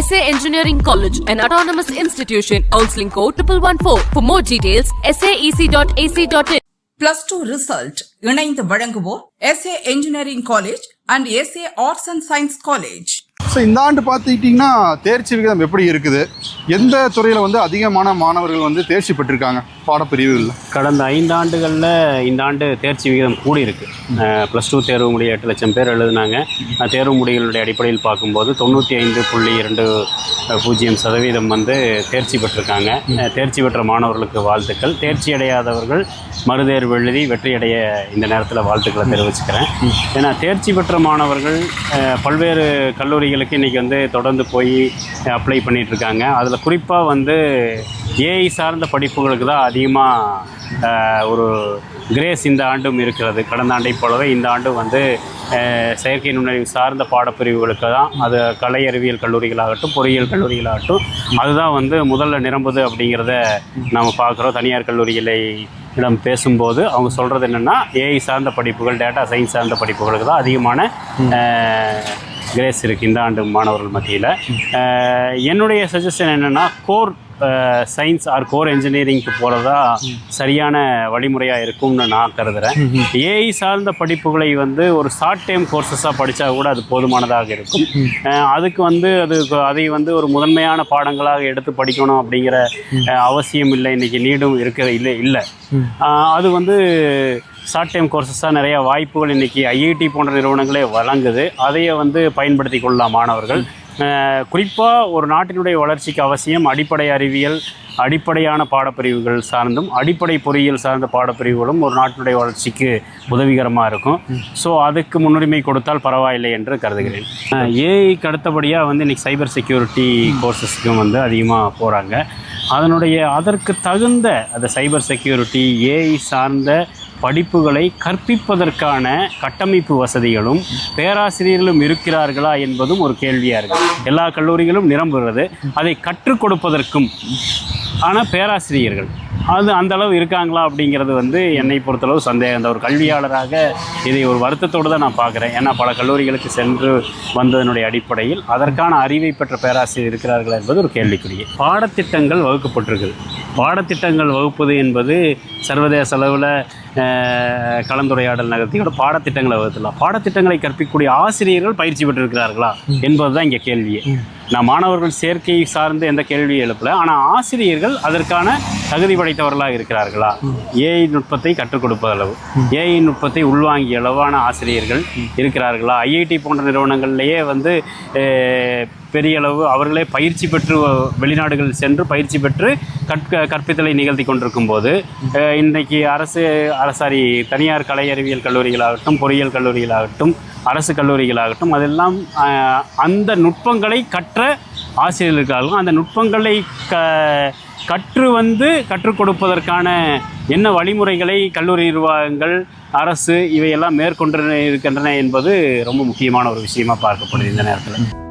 SA Engineering College, an autonomous institution. Counseling code 1114. For more details, saec.ac.in. +2 result இணைந்து வழங்குவோர் SA Engineering College and SA Arts and Science College. So இந்த ஆண்டு பார்த்துக்கிட்டிங்கன்னா தேர்ச்சி விகிதம் எப்படி இருக்குது? எந்த துறையில் வந்து அதிகமான மாணவர்கள் வந்து தேர்ச்சி பெற்றிருக்காங்க பாடப்பிரிவுகளில்? கடந்த 5 ஆண்டுகளில் இந்த ஆண்டு தேர்ச்சி விகிதம் கூடியிருக்கு. +2 தேர்வு முடிய 8 லட்சம் பேர் எழுதினாங்க. தேர்வு முடிவுகளுடைய அடிப்படையில் பார்க்கும்போது 95.20% வந்து தேர்ச்சி பெற்றிருக்காங்க. தேர்ச்சி பெற்ற மாணவர்களுக்கு வாழ்த்துக்கள். தேர்ச்சி அடையாதவர்கள் மறுதேர்வு எழுதி வெற்றியடைய இந்த நேரத்தில் வாழ்த்துக்களை தெரிவிச்சுக்கிறேன். ஏன்னா தேர்ச்சி பெற்ற மாணவர்கள் பல்வேறு கல்லூரிகளுக்கு இன்றைக்கி வந்து தொடர்ந்து போய் அப்ளை பண்ணிகிட்ருக்காங்க. அதில் குறிப்பாக வந்து ஏஐ சார்ந்த படிப்புகளுக்கு தான் அதிகமாக ஒரு கிரேஸ் இந்த ஆண்டும் இருக்கிறது. கடந்த ஆண்டை போலவே இந்த ஆண்டும் வந்து செயற்கை நுண்ணறிவு சார்ந்த பாடப்பிரிவுகளுக்கு தான், அது கலை அறிவியல் கல்லூரிகளாகட்டும் பொறியியல் கல்லூரிகளாகட்டும் அதுதான் வந்து முதல்ல நிரம்புது அப்படிங்கிறத நம்ம பார்க்குறோம். தனியார் கல்லூரிகளை இடம் பேசும்போது அவங்க சொல்கிறது என்னென்னா ஏஐ சார்ந்த படிப்புகள், டேட்டா சயின்ஸ் சார்ந்த படிப்புகளுக்கு தான் அதிகமான கிரேஸ் இருக்குது இந்த ஆண்டு மாணவர்கள் மத்தியில். என்னுடைய சஜஷன் என்னென்னா கோர் சயின்ஸ் ஆர் கோர் என்ஜினியரிங்க்கு போகிறதா சரியான வழிமுறையாக இருக்கும்னு நான் கருதுகிறேன். ஏஐ சார்ந்த படிப்புகளை வந்து ஒரு ஷார்ட் டைம் கோர்சஸாக படித்தா கூட அது போதுமானதாக இருக்கும். அதுக்கு வந்து அதை வந்து ஒரு முதன்மையான பாடங்களாக எடுத்து படிக்கணும் அப்படிங்கிற அவசியம் இல்லை. இன்றைக்கி நீடும் இல்லை. அது வந்து ஷார்ட் டைம் கோர்சஸாக நிறையா வாய்ப்புகள் இன்றைக்கி ஐஐடி போன்ற நிறுவனங்களே வழங்குது. அதையே வந்து பயன்படுத்தி கொள்ளலாம் மாணவர்கள். குறிப்பாக ஒரு நாட்டினுடைய வளர்ச்சிக்கு அவசியம் அடிப்படை அறிவியல், அடிப்படையான பாடப்பிரிவுகள் சார்ந்தும் அடிப்படை பொறியியல் சார்ந்த பாடப்பிரிவுகளும் ஒரு நாட்டினுடைய வளர்ச்சிக்கு உதவிகரமாக இருக்கும். ஸோ அதுக்கு முன்னுரிமை கொடுத்தால் பரவாயில்லை என்று கருதுகிறேன். ஏஐக்கு அடுத்தபடியாக வந்து இன்றைக்கி சைபர் செக்யூரிட்டி கோர்சஸ்க்கும் வந்து அதிகமாக போகிறாங்க. அதற்கு தகுந்த அந்த சைபர் செக்யூரிட்டி ஏஐ சார்ந்த படிப்புகளை கற்பிப்பதற்கான கட்டமைப்பு வசதிகளும் பேராசிரியர்களும் இருக்கிறார்களா என்பதும் ஒரு கேள்வியாக இருக்குது. எல்லா கல்லூரிகளும் நிரம்புகிறது. அதை கற்றுக் கொடுப்பதற்கும் ஆனால் பேராசிரியர்கள் அந்த அளவு இருக்காங்களா அப்படிங்கிறது வந்து என்னை பொறுத்தளவு சந்தேகம். அந்த ஒரு கல்வியாளராக இதை ஒரு வருத்தத்தோடு தான் நான் பார்க்குறேன். ஏன்னா பல கல்லூரிகளுக்கு சென்று வந்ததனுடைய அடிப்படையில் அதற்கான அறிவை பெற்ற பேராசிரியர் இருக்கிறார்களா என்பது ஒரு கேள்விக்குரிய. பாடத்திட்டங்கள் வகுக்கப்பட்டிருக்குது. பாடத்திட்டங்கள் வகுப்பது என்பது சர்வதேச அளவில் கலந்துரையாடல் நகர்த்தியோட பாடத்திட்டங்களை வகுத்துலாம். பாடத்திட்டங்களை கற்பிக்கக்கூடிய ஆசிரியர்கள் பயிற்சி பெற்றிருக்கிறார்களா என்பது தான் இங்கே கேள்வியே. நான் மாணவர்கள் சேர்க்கை சார்ந்து எந்த கேள்வியும் எழுப்பலை. ஆனால் ஆசிரியர்கள் அதற்கான தகுதி படைத்தவர்களாக இருக்கிறார்களா? ஏஐ நுட்பத்தை கற்றுக் கொடுப்பதளவு, ஏஐ நுட்பத்தை உள்வாங்கிய அளவான ஆசிரியர்கள் இருக்கிறார்களா? ஐஐடி போன்ற நிறுவனங்கள்லேயே வந்து பெரிய அளவு அவர்களே பயிற்சி பெற்று வெளிநாடுகள் சென்று பயிற்சி பெற்று கற்பித்தலை நிகழ்த்தி கொண்டிருக்கும் போது இன்றைக்கு தனியார் கலை அறிவியல் கல்லூரிகளாகட்டும் பொறியியல் கல்லூரிகளாகட்டும் அரசு கல்லூரிகளாகட்டும் அதெல்லாம் அந்த நுட்பங்களை கற்ற ஆசிரியர்களுக்காகவும் அந்த நுட்பங்களை கற்றுக் கொடுப்பதற்கான என்ன வழிமுறைகளை கல்லூரி நிர்வாகங்கள் அரசு இவையெல்லாம் மேற்கொண்டு இருக்கின்றன என்பது ரொம்ப முக்கியமான ஒரு விஷயமாக பார்க்கப்படுது இந்த நேரத்தில்.